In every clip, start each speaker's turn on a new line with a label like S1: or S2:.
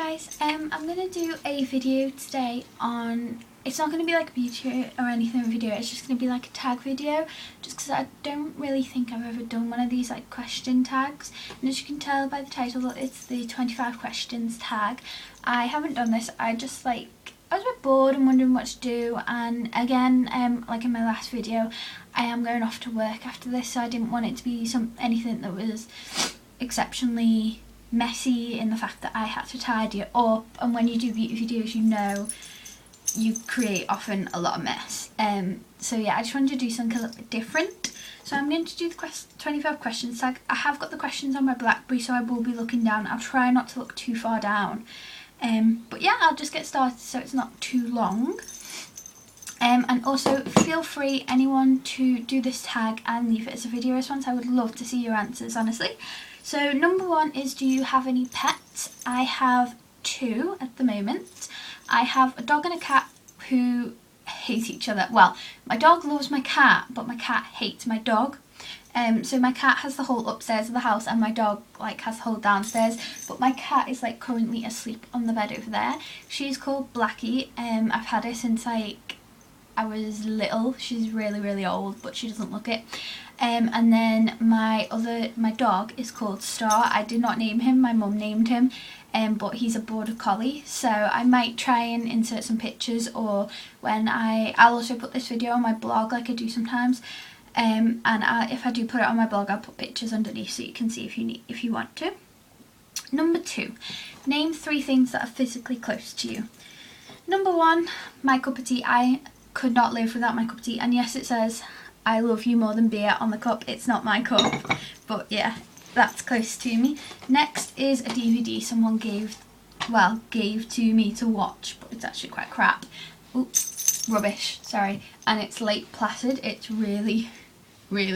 S1: guys, I'm going to do a video today on, it's not going to be like a beauty or anything video, it's just going to be like a tag video, just because I don't really think I've ever done one of these like question tags, and as you can tell by the title, it's the 25 questions tag. I haven't done this, I was a bit bored and wondering what to do, and again, like in my last video, I am going off to work after this, so I didn't want it to be anything that was exceptionally messy in the fact that I had to tidy it up, and when you do beauty videos, you know you create often a lot of mess. So yeah, I just wanted to do something a little bit different. So I'm going to do the 25 questions tag. I have got the questions on my BlackBerry, so I will be looking down. I'll try not to look too far down. But yeah, I'll just get started so it's not too long. And also feel free, anyone, to do this tag and leave it as a video response. I would love to see your answers, honestly. So number one is, do you have any pets? I have two at the moment. I have a dog and a cat who hate each other. Well, my dog loves my cat, but my cat hates my dog. So my cat has the whole upstairs of the house and my dog like has the whole downstairs, but my cat is like currently asleep on the bed over there. She's called Blackie. I've had her since like I was little. She's really old, but she doesn't look it. And then my dog is called Star. I did not name him, my mum named him, but he's a border collie, so I might try and insert some pictures, or when I'll also put this video on my blog like I do sometimes, and if I do put it on my blog, I'll put pictures underneath so you can see if you want to. Number two, name 3 things that are physically close to you. Number 1, my cup of tea. I could not live without my cup of tea, and yes, it says I love you more than beer on the cup. It's not my cup, but yeah, that's close to me. Next is a DVD someone gave to me to watch, but it's actually quite crap. Oops, rubbish, sorry. And it's Lake Placid. It's really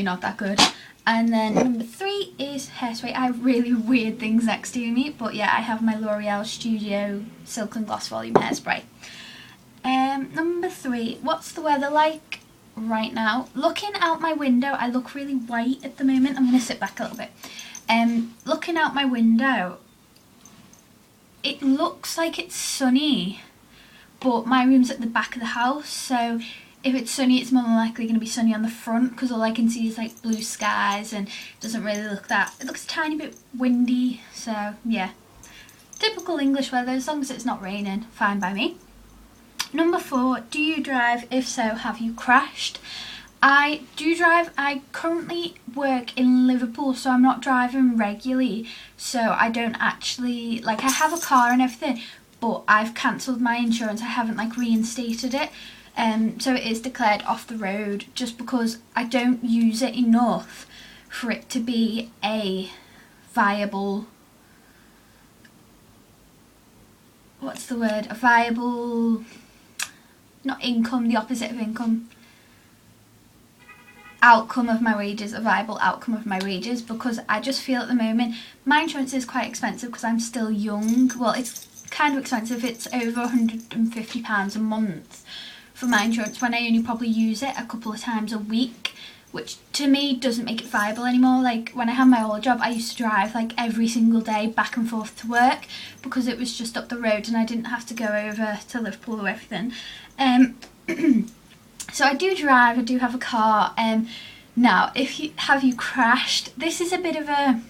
S1: not that good. And then number 3 is hairspray. I have really weird things next to me, but yeah, I have my L'Oreal Studio Silk and Gloss Volume hairspray. Number 3, what's the weather like right now? Looking out my window, I look really white at the moment. I'm going to sit back a little bit. Looking out my window, it looks like it's sunny, but my room's at the back of the house, so if it's sunny, it's more than likely going to be sunny on the front, because all I can see is like blue skies, and it doesn't really look that, it looks a tiny bit windy, so yeah, typical English weather. As long as it's not raining, fine by me. Number 4, do you drive? If so, have you crashed? I do drive. I currently work in Liverpool, so I'm not driving regularly, so I don't actually, like, I have a car and everything, but I've cancelled my insurance. I haven't like reinstated it, so it is declared off the road, just because I don't use it enough for it to be a viable, what's the word, a viable, not income, the opposite of income, outcome of my wages, a viable outcome of my wages, because I just feel at the moment my insurance is quite expensive because I'm still young. Well, it's kind of expensive. It's over £150 a month for my insurance, when I only probably use it a couple of times a week, which to me doesn't make it viable anymore. Like when I had my old job, I used to drive like every single day back and forth to work because it was just up the road and I didn't have to go over to Liverpool or everything. So I do drive, I do have a car. Now, have you crashed? This is a bit of a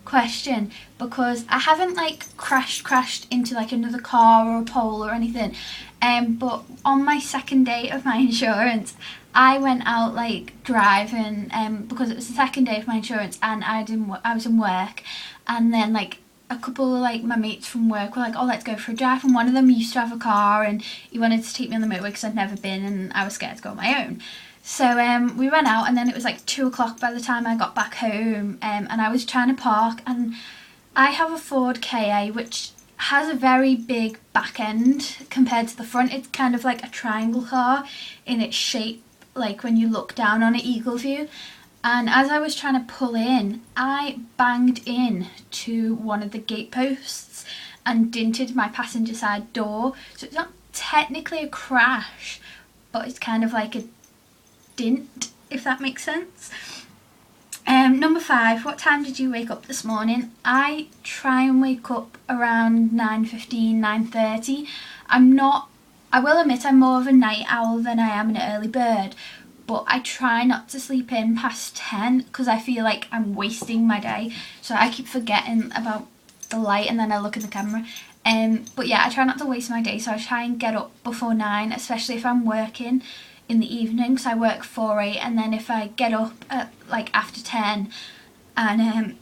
S1: question because I haven't like crashed into like another car or a pole or anything. But on my second day of my insurance, I went out like driving because it was the second day of my insurance, and I was in work, and then like a couple of like my mates from work were like, oh, let's go for a drive, and one of them used to have a car and he wanted to take me on the motorway because I'd never been and I was scared to go on my own. So we went out, and then it was like 2 o'clock by the time I got back home, and I was trying to park, and I have a Ford Ka, which has a very big back end compared to the front. It's kind of like a triangle car in its shape, like when you look down on an eagle view. And as I was trying to pull in, I banged in to one of the gate posts and dented my passenger side door. So it's not technically a crash, but it's kind of like a dent, if that makes sense. Number 5, what time did you wake up this morning? I try and wake up around 9:15, 9:30. I will admit I'm more of a night owl than I am an early bird, but I try not to sleep in past 10 because I feel like I'm wasting my day. So I keep forgetting about the light and then I look in the camera. But yeah, I try not to waste my day, so I try and get up before 9, especially if I'm working in the evening, so I work 4-8, and then if I get up at like after 10, and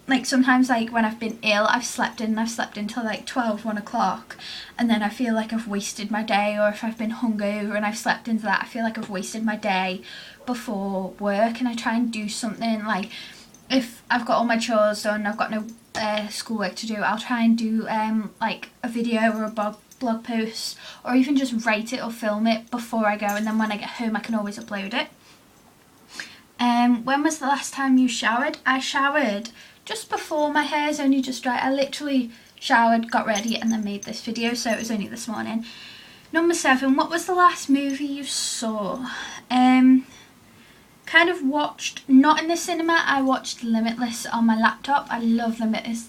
S1: like sometimes like when I've been ill, I've slept until like 12, 1 o'clock, and then I feel like I've wasted my day. Or if I've been hungover and I've slept into that, I feel like I've wasted my day before work. And I try and do something, like if I've got all my chores done, I've got no schoolwork to do, I'll try and do like a video or a blog post, or even just write it or film it before I go, and then when I get home I can always upload it. When was the last time you showered? I showered just before. My hair's only just dry. I literally showered, got ready, and then made this video, so it was only this morning. Number 7, what was the last movie you saw? Kind of watched, not in the cinema, I watched Limitless on my laptop. I love Limitless,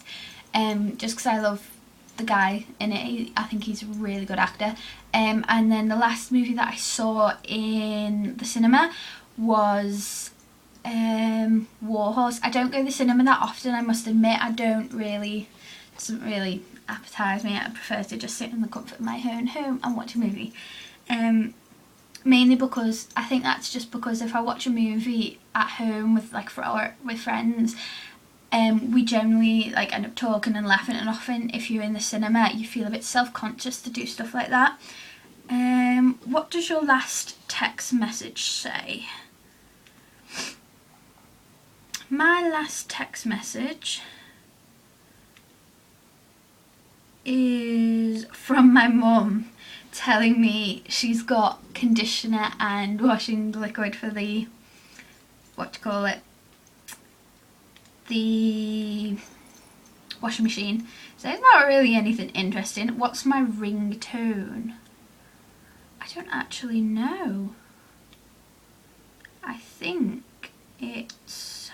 S1: just because I love the guy in it. I think he's a really good actor. And then the last movie that I saw in the cinema was Warhorse. I don't go to the cinema that often, I must admit. It doesn't really appetise me. I prefer to just sit in the comfort of my own home and watch a movie. Mainly because I think that's just because if I watch a movie at home with with friends, we generally like end up talking and laughing, and often if you're in the cinema you feel a bit self-conscious to do stuff like that. What does your last text message say? My last text message is from my mum telling me she's got conditioner and washing liquid for the the washing machine. So it's not really anything interesting. What's my ringtone? I don't actually know. I think it's...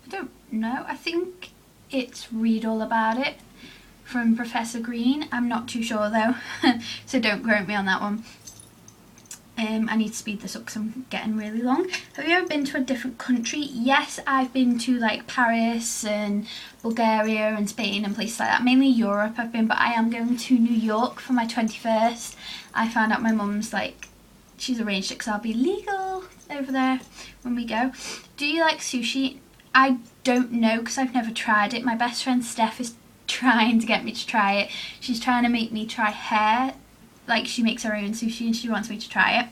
S1: I don't know. I think it's Read All About It from Professor Green. I'm not too sure though, so don't quote me on that one. I need to speed this up because I'm getting really long. Have you ever been to a different country? Yes, I've been to like Paris and Bulgaria and Spain and places like that. Mainly Europe I've been, but I am going to New York for my 21st. I found out my mum's she's arranged it because I'll be legal over there when we go. Do you like sushi? I don't know because I've never tried it. My best friend Steph is trying to get me to try it. She's trying to make me try her. Like, she makes her own sushi and she wants me to try it.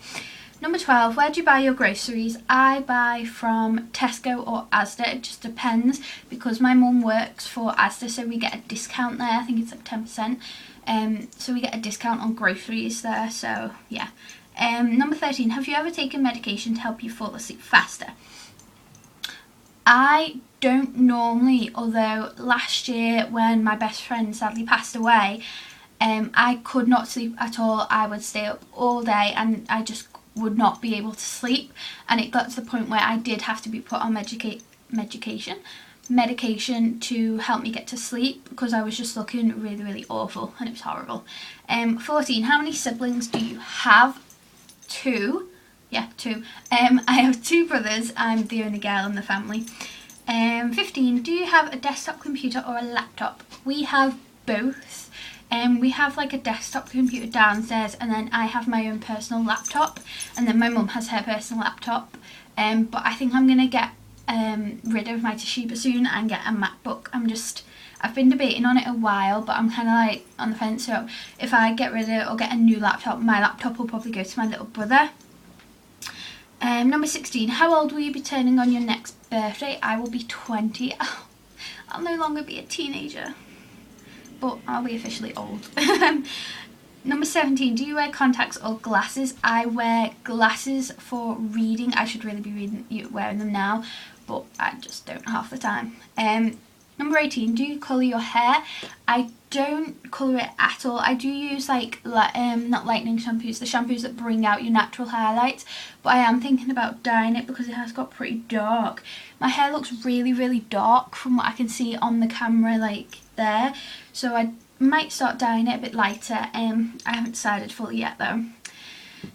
S1: Number 12, where do you buy your groceries? I buy from Tesco or Asda. It just depends because my mum works for Asda, so we get a discount there. I think it's like 10%. So we get a discount on groceries there, so yeah. Number 13, have you ever taken medication to help you fall asleep faster? I don't normally, although last year when my best friend sadly passed away, I could not sleep at all. I would stay up all day and I just would not be able to sleep, and it got to the point where I did have to be put on medication to help me get to sleep because I was just looking really, really awful and it was horrible. 14, how many siblings do you have? 2. Yeah, 2. I have 2 brothers. I'm the only girl in the family. 15, do you have a desktop computer or a laptop? We have both. We have like a desktop computer downstairs, and then I have my own personal laptop, and then my mum has her personal laptop. But I think I'm gonna get rid of my Toshiba soon and get a MacBook. I've been debating on it a while, but I'm kind of like on the fence. So if I get rid of it or get a new laptop, my laptop will probably go to my little brother. Number 16, how old will you be turning on your next birthday? I will be 20. I'll no longer be a teenager, but I'll be officially old. Number 17, do you wear contacts or glasses? I wear glasses for reading. I should really be wearing them now, but I just don't half the time. Number 18, do you colour your hair? I don't colour it at all. I do use like not lightening shampoos, the shampoos that bring out your natural highlights, but I am thinking about dyeing it because it has got pretty dark. My hair looks really, really dark from what I can see on the camera, like there, so I might start dyeing it a bit lighter. I haven't decided fully yet though.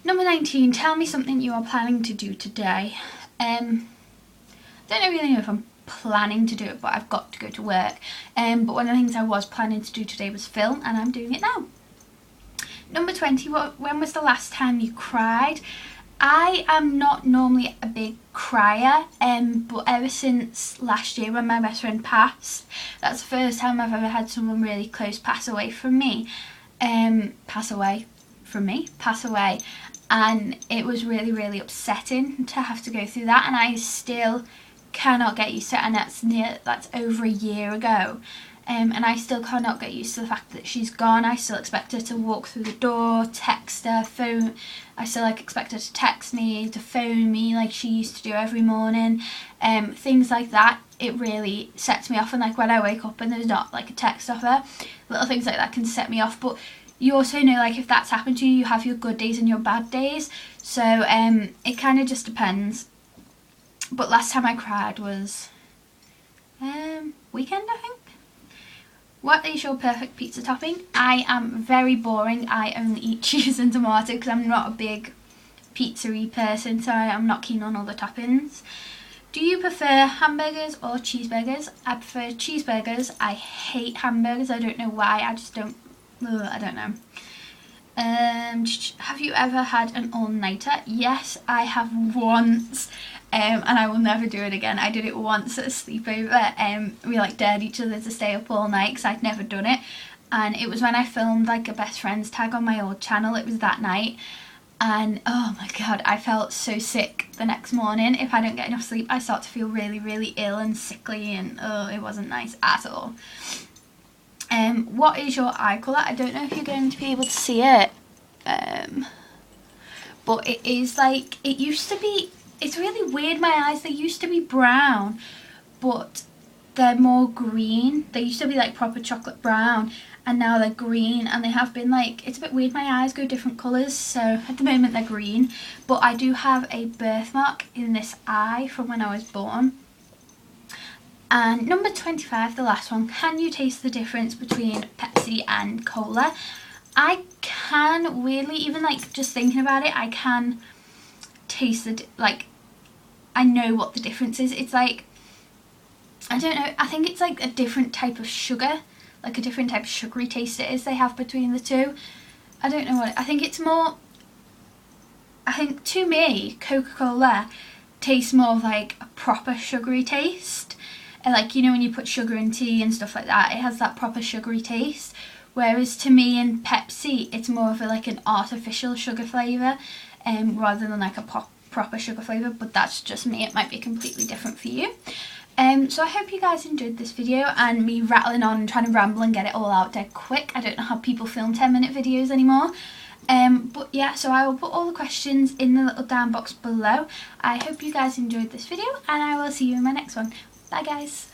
S1: Number 19, tell me something you are planning to do today. Don't really know if I'm planning to do it, but I've got to go to work. But one of the things I was planning to do today was film, and I'm doing it now. Number 20, when was the last time you cried? I am not normally a big crier, but ever since last year when my best friend passed, that's the first time I've ever had someone really close pass away, and it was really, really upsetting to have to go through that, and I still cannot get used to it, and that's over a year ago, and I still cannot get used to the fact that she's gone. I still expect her to walk through the door, text her, phone. I still expect her to text me, to phone me like she used to do every morning, things like that. It really sets me off, and like when I wake up and there's not like a text off her, little things like that can set me off. But you also know, like, if that's happened to you, you have your good days and your bad days, so it kind of just depends. But last time I cried was weekend, I think. What is your perfect pizza topping? I am very boring. I only eat cheese and tomato because I'm not a big pizza-y person, so I'm not keen on all the toppings. Do you prefer hamburgers or cheeseburgers? I prefer cheeseburgers. I hate hamburgers. I don't know why. I just don't. I don't know. Have you ever had an all-nighter? Yes, I have once, and I will never do it again. I did it once at a sleepover. We like dared each other to stay up all night because I'd never done it, and it was when I filmed like a best friends tag on my old channel. It was that night, and oh my god, I felt so sick the next morning. If I don't get enough sleep, I start to feel really, really ill and sickly, and oh, it wasn't nice at all. What is your eye colour? I don't know if you're going to be able to see it, but it is like, it used to be, it's really weird, my eyes, they used to be brown, but they're more green. They used to be like proper chocolate brown, and now they're green, and they have been like, it's a bit weird, my eyes go different colours, so at the moment they're green, but I do have a birthmark in this eye from when I was born. And number 25, the last one, can you taste the difference between Pepsi and cola? I can, weirdly, even like just thinking about it, I can taste like, I know what the difference is. It's like, I don't know, I think it's like a different type of sugar, like a different type of sugary taste it is they have between the two. I don't know what, I think it's more, I think to me, Coca-Cola tastes more of like a proper sugary taste. Like, you know, when you put sugar in tea and stuff like that, it has that proper sugary taste. Whereas to me in Pepsi, it's more of like an artificial sugar flavour, rather than like a proper sugar flavour. But that's just me. It might be completely different for you. So I hope you guys enjoyed this video and me rattling on and trying to ramble and get it all out dead quick. I don't know how people film 10-minute videos anymore. But yeah, so I will put all the questions in the little down box below. I hope you guys enjoyed this video, and I will see you in my next one. Bye guys.